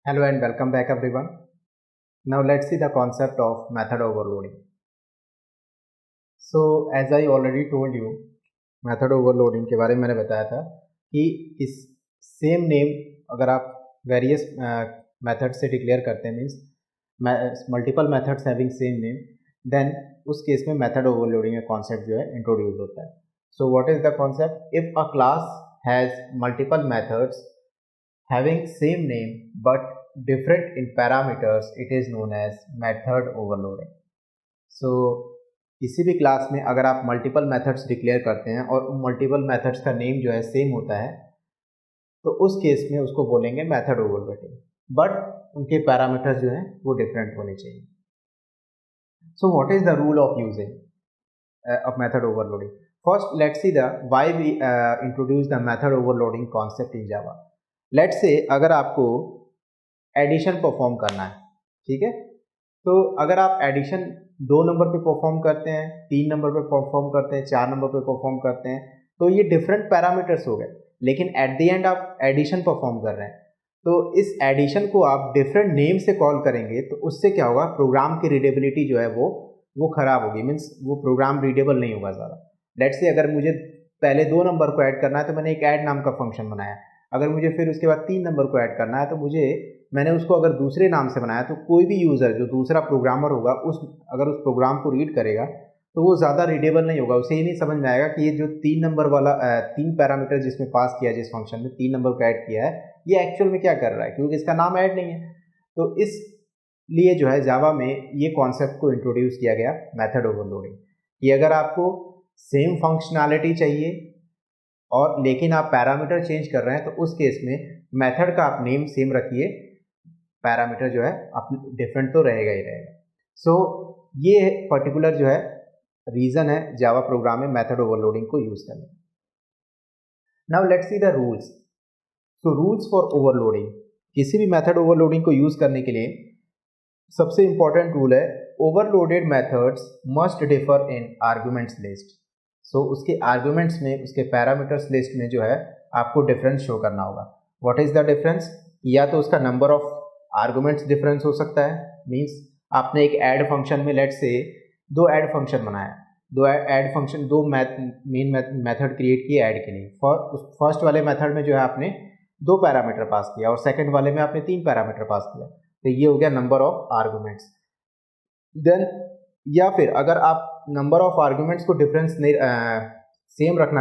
Hello and welcome back everyone. Now let's see the concept of method overloading. So as I already told you, method overloading के बारे में मैंने बताया था कि इस सेम नेम अगर आप वेरियस मेथड से डिक्लेयर करते हैं means multiple methods having same name, then उस केस में मेथड ओवरलोडिंग का कॉन्सेप्ट जो है इंट्रोड्यूस होता है. So what is the concept? If a class has multiple methods having same name but different in parameters, it is known as method overloading. So किसी भी क्लास में अगर आप मल्टीपल मेथड्स डिक्लेयर करते हैं और उन मल्टीपल मेथड्स का नेम जो है सेम होता है तो उस केस में उसको बोलेंगे मेथड ओवरलोडिंग, बट उनके पैरामीटर्स जो हैं वो डिफरेंट होने चाहिए. So what is the rule of using of method overloading? First let's see the why we introduce the method overloading concept in Java. Let's say अगर आपको एडिशन परफॉर्म करना है, ठीक है, तो अगर आप एडिशन 2 नंबर पे परफॉर्म करते हैं, 3 नंबर पे परफॉर्म करते हैं, 4 नंबर पे परफॉर्म करते हैं, तो ये डिफरेंट पैरामीटर्स हो गए, लेकिन एट द एंड आप एडिशन परफॉर्म कर रहे हैं. तो इस एडिशन को आप डिफरेंट नेम से कॉल करेंगे तो उससे क्या होगा, प्रोग्राम की रीडेबिलिटी जो है वो खराब होगी, मीन्स वो प्रोग्राम रीडेबल नहीं होगा ज़्यादा. लेट्स से अगर मुझे पहले 2 नंबर को ऐड करना है तो मैंने एक ऐड नाम का फंक्शन बनाया, अगर मुझे फिर उसके बाद 3 नंबर को ऐड करना है तो मैंने उसको अगर दूसरे नाम से बनाया तो कोई भी यूज़र जो दूसरा प्रोग्रामर होगा अगर उस प्रोग्राम को रीड करेगा तो वो ज़्यादा रीडेबल नहीं होगा, उसे ये नहीं समझ में आएगा कि ये जो 3 नंबर वाला 3 पैरामीटर जिसमें पास किया, जिस फंक्शन में 3 नंबर को ऐड किया है, ये एक्चुअल में क्या कर रहा है, क्योंकि इसका नाम ऐड नहीं है. तो इसलिए जो है जावा में ये कॉन्सेप्ट को इंट्रोड्यूस किया गया मेथड ओवरलोडिंग, कि अगर आपको सेम फंक्शनैलिटी चाहिए और लेकिन आप पैरामीटर चेंज कर रहे हैं तो उस केस में मेथड का आप नेम सेम रखिए, पैरामीटर जो है डिफरेंट तो रहेगा ही रहेगा. सो ये पर्टिकुलर जो है रीज़न है जावा प्रोग्राम में मेथड ओवरलोडिंग को यूज़ करने. Now let's see the rules. So rules for overloading, किसी भी मेथड ओवरलोडिंग को यूज़ करने के लिए सबसे इंपॉर्टेंट रूल है, overloaded methods must differ in arguments list. So उसके आर्ग्यूमेंट्स में, उसके पैरामीटर्स लिस्ट में जो है आपको डिफरेंस शो करना होगा. What is the difference? या तो उसका नंबर ऑफ आर्ग्यूमेंट्स डिफरेंस हो सकता है, मींस आपने एक ऐड फंक्शन में लेट्स से 2 ऐड फंक्शन बनाया, 2 add function, 2 main method create किए ऐड के लिए. फर्स्ट वाले मेथड में जो है आपने 2 पैरामीटर पास किया और सेकेंड वाले में आपने 3 पैरामीटर पास किया, तो ये हो गया नंबर ऑफ आर्ग्यूमेंट्स. देन या फिर अगर आप नंबर ऑफ आर्ग्यूमेंट्स को डिफरेंस नहीं सेम रख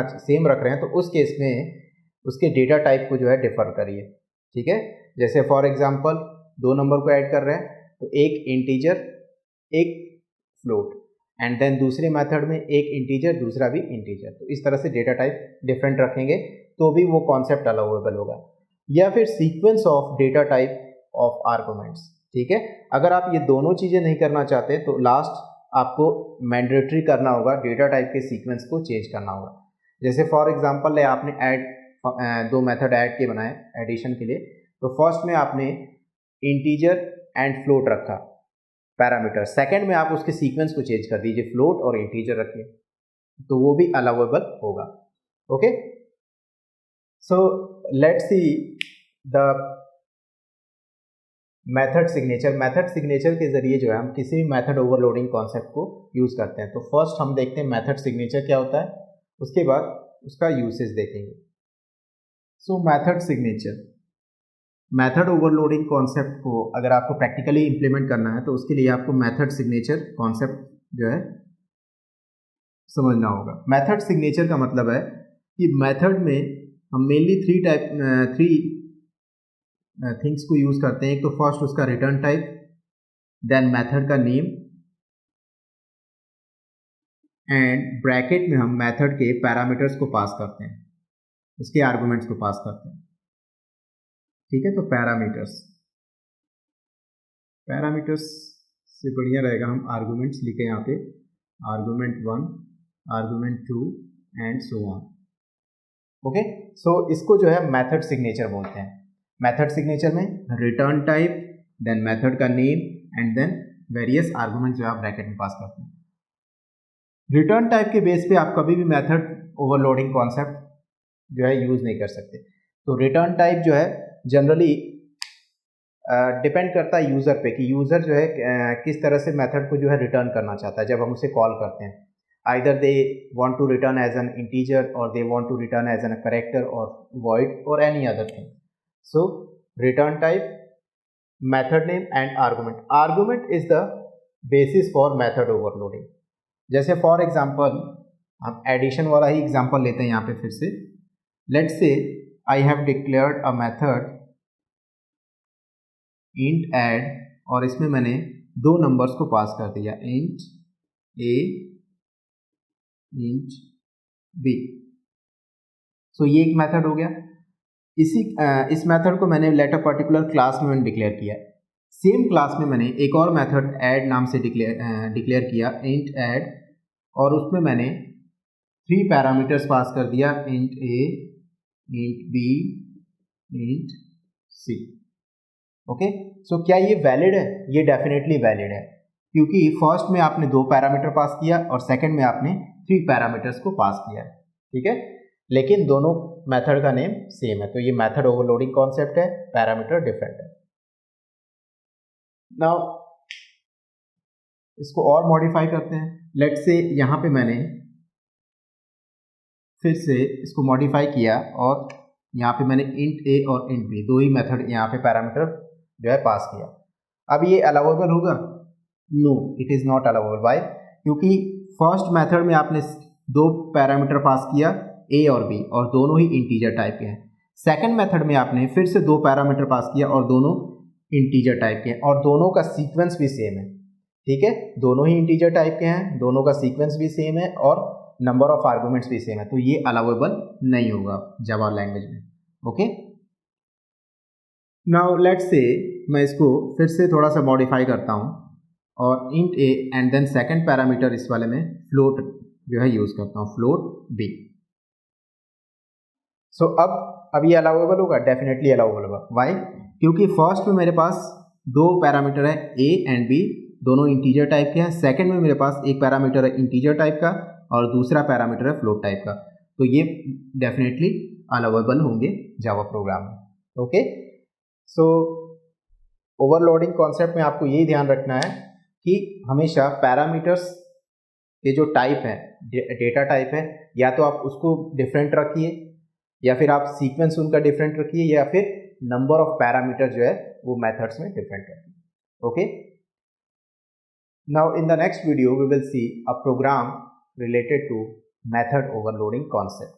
रहे हैं तो उस केस में उसके डेटा टाइप को जो है डिफर करिए, ठीक है. जैसे फॉर एग्जांपल 2 नंबर को ऐड कर रहे हैं तो एक इंटीजर एक फ्लोट, एंड देन दूसरे मेथड में एक इंटीजर दूसरा भी इंटीजर, तो इस तरह से डेटा टाइप डिफरेंट रखेंगे तो भी वो कॉन्सेप्ट अलाउएबल होगा. या फिर sequence of data type of arguments, ठीक है. अगर आप ये दोनों चीज़ें नहीं करना चाहते तो लास्ट आपको मैंडेटरी करना होगा, डेटा टाइप के सीक्वेंस को चेंज करना होगा. जैसे फॉर एग्जांपल आपने ऐड 2 मेथड ऐड के बनाए एडिशन के लिए, तो फर्स्ट में आपने इंटीजर एंड फ्लोट रखा पैरामीटर, सेकंड में आप उसके सीक्वेंस को चेंज कर दीजिए, फ्लोट और इंटीजर रखिए, तो वो भी अलाउएबल होगा. Okay, so let's see the method signature. Method signature के जरिए जो है हम किसी भी मेथड ओवरलोडिंग कॉन्सेप्ट को यूज़ करते हैं. तो फर्स्ट हम देखते हैं मेथड सिग्नेचर क्या होता है, उसके बाद उसका यूसेज देखेंगे. सो method signature, method overloading concept को अगर आपको प्रैक्टिकली इंप्लीमेंट करना है तो उसके लिए आपको मेथड सिग्नेचर कॉन्सेप्ट जो है समझना होगा. मेथड सिग्नेचर का मतलब है कि मेथड में हम मेनली 3 थिंग्स को यूज़ करते हैं. एक तो फर्स्ट उसका रिटर्न टाइप, देन मेथड का नेम, एंड ब्रैकेट में हम मेथड के पैरामीटर्स को पास करते हैं, उसके आर्गुमेंट्स को पास करते हैं, ठीक है. तो पैरामीटर्स से बढ़िया रहेगा हम आर्गुमेंट्स लिखें यहाँ पे, argument 1, argument 2 and so on. Okay, so इसको जो है मेथड सिग्नेचर बोलते हैं. मेथड सिग्नेचर में रिटर्न टाइप, देन मेथड का name and then various argument जो आप ब्रैकेट में पास करते हैं. रिटर्न टाइप के बेस पे आप कभी भी मेथड ओवरलोडिंग कॉन्सेप्ट जो है यूज़ नहीं कर सकते. तो रिटर्न टाइप जो है जनरली डिपेंड करता है यूज़र पे कि यूज़र जो है किस तरह से मेथड को जो है रिटर्न करना चाहता है जब हम उसे कॉल करते हैं। Either they want to return as an integer और they want to return as an character और वॉइड और any other thing. So return type, method name and argument. Argument is the basis for method overloading. जैसे for example हम addition वाला ही example लेते हैं यहाँ पे फिर से। Let's say I have declared a method int add और इसमें मैंने दो नंबर्स को पास कर दिया, इंट ए इंट बी। सो ये एक मेथड हो गया। इस मेथड को मैंने लेट अ पर्टिकुलर क्लास में मैंने डिक्लेयर किया। सेम क्लास में मैंने एक और मेथड ऐड नाम से डिक्लेयर किया, इंट ऐड, और उसमें मैंने 3 पैरामीटर्स पास कर दिया, इंट ए इंट बी इंट सी। ओके, सो क्या ये वैलिड है? ये डेफिनेटली वैलिड है, क्योंकि फर्स्ट में आपने 2 पैरामीटर पास किया और सेकंड में आपने 3 पैरामीटर्स को पास किया। ठीक है, लेकिन दोनों मेथड का नेम सेम है, तो ये मेथड ओवरलोडिंग कॉन्सेप्ट है, पैरामीटर डिफरेंट है। नाउ इसको और मॉडिफाई करते हैं। लेट्स से यहाँ पे मैंने फिर से इसको मॉडिफाई किया और यहाँ पे मैंने इंट ए और इंट बी दो ही मेथड यहाँ पे पैरामीटर जो है पास किया। अब ये अलाउेबल होगा? No, it is not allowable. Why? क्योंकि फर्स्ट मेथड में आपने 2 पैरामीटर पास किया, ए और बी, और दोनों ही इंटीजर टाइप के हैं। सेकंड मेथड में आपने फिर से 2 पैरामीटर पास किया और दोनों इंटीजर टाइप के हैं और दोनों का सीक्वेंस भी सेम है। ठीक है, दोनों ही इंटीजर टाइप के हैं, दोनों का सीक्वेंस भी सेम है और नंबर ऑफ आर्गुमेंट्स भी सेम है, तो ये अलाउेबल नहीं होगा जावा लैंग्वेज में। ओके, नाउ लेट्स से मैं इसको फिर से थोड़ा सा मॉडिफाई करता हूँ और int a and then second parameter इस वाले में फ्लोट जो है यूज़ करता हूँ, फ्लोट बी। सो अब ये अलाउेबल होगा? डेफिनेटली अलाउेबल होगा। वाई? क्योंकि फर्स्ट में मेरे पास 2 पैरामीटर है, ए एंड बी, दोनों इंटीजर टाइप के हैं। सेकंड में मेरे पास एक पैरामीटर है इंटीजर टाइप का और दूसरा पैरामीटर है फ्लोट टाइप का, तो ये डेफिनेटली अलाउेबल होंगे जावा प्रोग्राम में। ओके, सो ओवरलोडिंग कॉन्सेप्ट में आपको यही ध्यान रखना है कि हमेशा पैरामीटर्स के जो टाइप है, डेटा टाइप है, या तो आप उसको डिफरेंट रखिए या फिर आप सीक्वेंस उनका डिफरेंट रखिए या फिर नंबर ऑफ पैरामीटर जो है वो मेथड्स में डिफरेंट रखिए। Okay, now in the next video we will see a program related to method overloading concept.